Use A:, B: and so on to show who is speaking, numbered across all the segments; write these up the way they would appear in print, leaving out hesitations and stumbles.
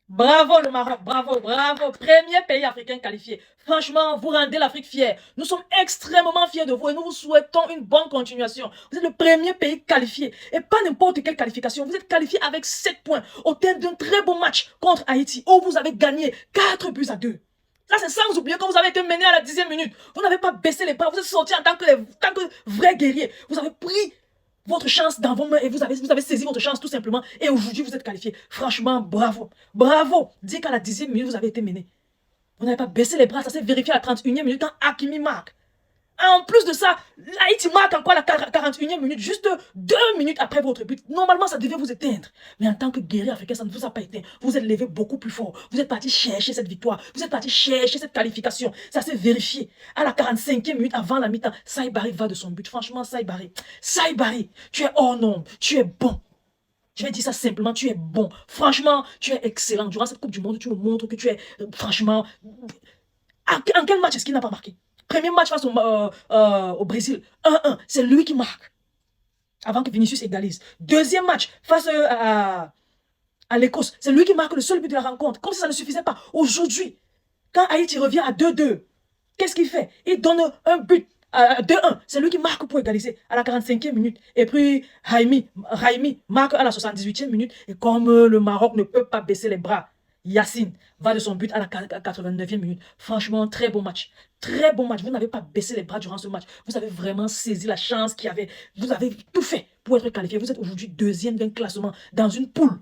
A: Bravo le Maroc, bravo, bravo. Premier pays africain qualifié. Franchement, vous rendez l'Afrique fière. Nous sommes extrêmement fiers de vous et nous vous souhaitons une bonne continuation. Vous êtes le premier pays qualifié et pas n'importe quelle qualification. Vous êtes qualifié avec 7 points au terme d'un très beau match contre Haïti où vous avez gagné 4 buts à 2. Ça, c'est sans oublier que vous avez été mené à la 10e minute. Vous n'avez pas baissé les bras. Vous êtes sorti en tant que vrais guerriers. Vous avez pris votre chance dans vos mains et vous avez saisi votre chance tout simplement. Et aujourd'hui, vous êtes qualifié. Franchement, bravo. Bravo. Dis qu'à la 10e minute, vous avez été mené. Vous n'avez pas baissé les bras. Ça s'est vérifié à la 31e minute quand Hakimi marque. En plus de ça, Haïti marque encore la 41e minute, juste 2 minutes après votre but. Normalement, ça devait vous éteindre. Mais en tant que guerrier africain, ça ne vous a pas éteint. Vous êtes levé beaucoup plus fort. Vous êtes parti chercher cette victoire. Vous êtes parti chercher cette qualification. Ça s'est vérifié. À la 45e minute, avant la mi-temps, Saïbari va de son but. Franchement, Saïbari, tu es hors nombre. Tu es bon. Je vais dire ça simplement, tu es bon. Franchement, tu es excellent. Durant cette Coupe du Monde, tu me montres que tu es, franchement... En quel match est-ce qu'il n'a pas marqué? Premier match face au Brésil, 1-1, c'est lui qui marque. Avant que Vinicius égalise. Deuxième match face à l'Écosse, c'est lui qui marque le seul but de la rencontre. Comme si ça ne suffisait pas. Aujourd'hui, quand Haïti revient à 2-2, qu'est-ce qu'il fait? Il donne un but à 2-1. C'est lui qui marque pour égaliser à la 45e minute. Et puis, Raimi marque à la 78e minute. Et comme le Maroc ne peut pas baisser les bras, Yacine va de son but à la 89e minute. Franchement, très bon match. Très bon match. Vous n'avez pas baissé les bras durant ce match. Vous avez vraiment saisi la chance qu'il y avait. Vous avez tout fait pour être qualifié. Vous êtes aujourd'hui deuxième d'un classement dans une poule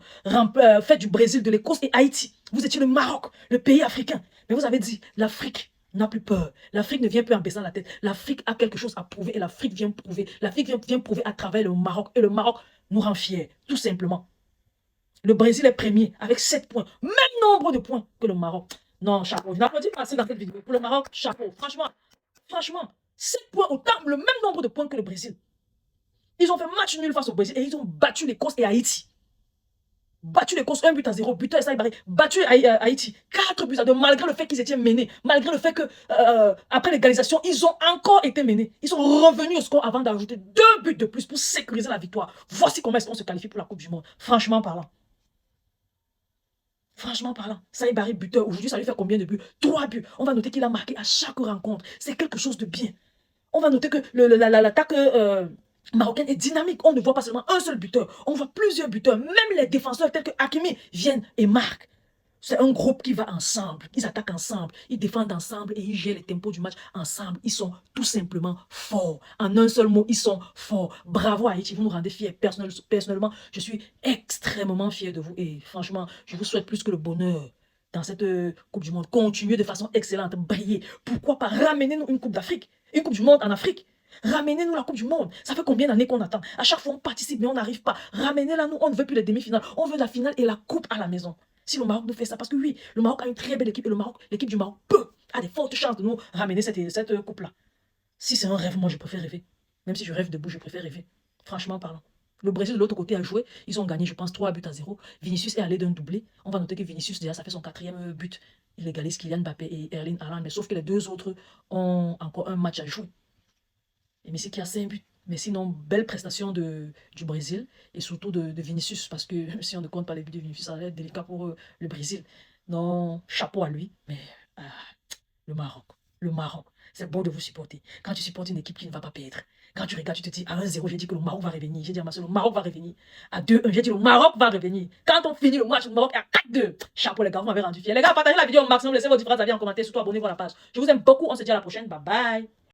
A: faite du Brésil, de l'Écosse et Haïti. Vous étiez le Maroc, le pays africain. Mais vous avez dit, l'Afrique n'a plus peur. L'Afrique ne vient plus en baissant la tête. L'Afrique a quelque chose à prouver et l'Afrique vient prouver. L'Afrique vient prouver à travers le Maroc. Et le Maroc nous rend fiers, tout simplement. Le Brésil est premier avec 7 points. Même nombre de points que le Maroc. Non, chapeau. Je n'applaudis pas assez dans cette vidéo. Pour le Maroc, chapeau. Franchement, 7 points, autant, le même nombre de points que le Brésil. Ils ont fait match nul face au Brésil et ils ont battu l'Écosse et Haïti. Battu l'Écosse 1-0, buteur et Saïbari. Battu Haïti 4 buts à 2, malgré le fait qu'ils étaient menés. Malgré le fait que, après l'égalisation, ils ont encore été menés. Ils sont revenus au score avant d'ajouter 2 buts de plus pour sécuriser la victoire. Voici comment est-ce qu'on se qualifie pour la Coupe du Monde. Franchement parlant. Franchement parlant, Saïbari buteur, aujourd'hui ça lui fait combien de buts? 3 buts. On va noter qu'il a marqué à chaque rencontre. C'est quelque chose de bien. On va noter que l'attaque marocaine est dynamique. On ne voit pas seulement un seul buteur. On voit plusieurs buteurs. Même les défenseurs tels que Hakimi viennent et marquent. C'est un groupe qui va ensemble. Ils attaquent ensemble. Ils défendent ensemble et ils gèrent les tempos du match ensemble. Ils sont tout simplement forts. En un seul mot, ils sont forts. Bravo Haïti, vous nous rendez fiers. Personnellement, je suis extrêmement fier de vous. Et franchement, je vous souhaite plus que le bonheur dans cette Coupe du Monde. Continuez de façon excellente. Brillez. Pourquoi pas ramener-nous une Coupe d'Afrique? Une Coupe du Monde en Afrique. Ramenez-nous la Coupe du Monde. Ça fait combien d'années qu'on attend? À chaque fois, on participe, mais on n'arrive pas. Ramenez-la nous. On ne veut plus les demi-finales. On veut la finale et la coupe à la maison. Si le Maroc nous fait ça, parce que oui, le Maroc a une très belle équipe et l'équipe du Maroc a des fortes chances de nous ramener cette coupe-là. Si c'est un rêve, moi je préfère rêver. Même si je rêve debout, je préfère rêver. Franchement parlant. Le Brésil de l'autre côté a joué, ils ont gagné, je pense, 3 buts à 0. Vinicius est allé d'un doublé. On va noter que Vinicius, déjà, ça fait son 4e but. Il égalise Kylian Mbappé et Erling Haaland, mais sauf que les deux autres ont encore un match à jouer. Et Messi qui a 5 buts. Mais sinon, belle prestation du Brésil et surtout de Vinicius, parce que si on ne compte pas les buts de Vinicius, ça va être délicat pour le Brésil. Non, chapeau à lui, mais le Maroc, c'est beau de vous supporter. Quand tu supportes une équipe qui ne va pas perdre, quand tu regardes, tu te dis à 1-0, j'ai dit que le Maroc va revenir. J'ai dit à ma soeur, le Maroc va revenir. À 2-1, j'ai dit le Maroc va revenir. Quand on finit le match, le Maroc est à 4-2. Chapeau les gars, vous m'avez rendu fier. Les gars, partagez la vidéo au maximum, laissez vos différents avis en commentaire, surtout abonnez-vous à la page. Je vous aime beaucoup, on se dit à la prochaine, bye bye.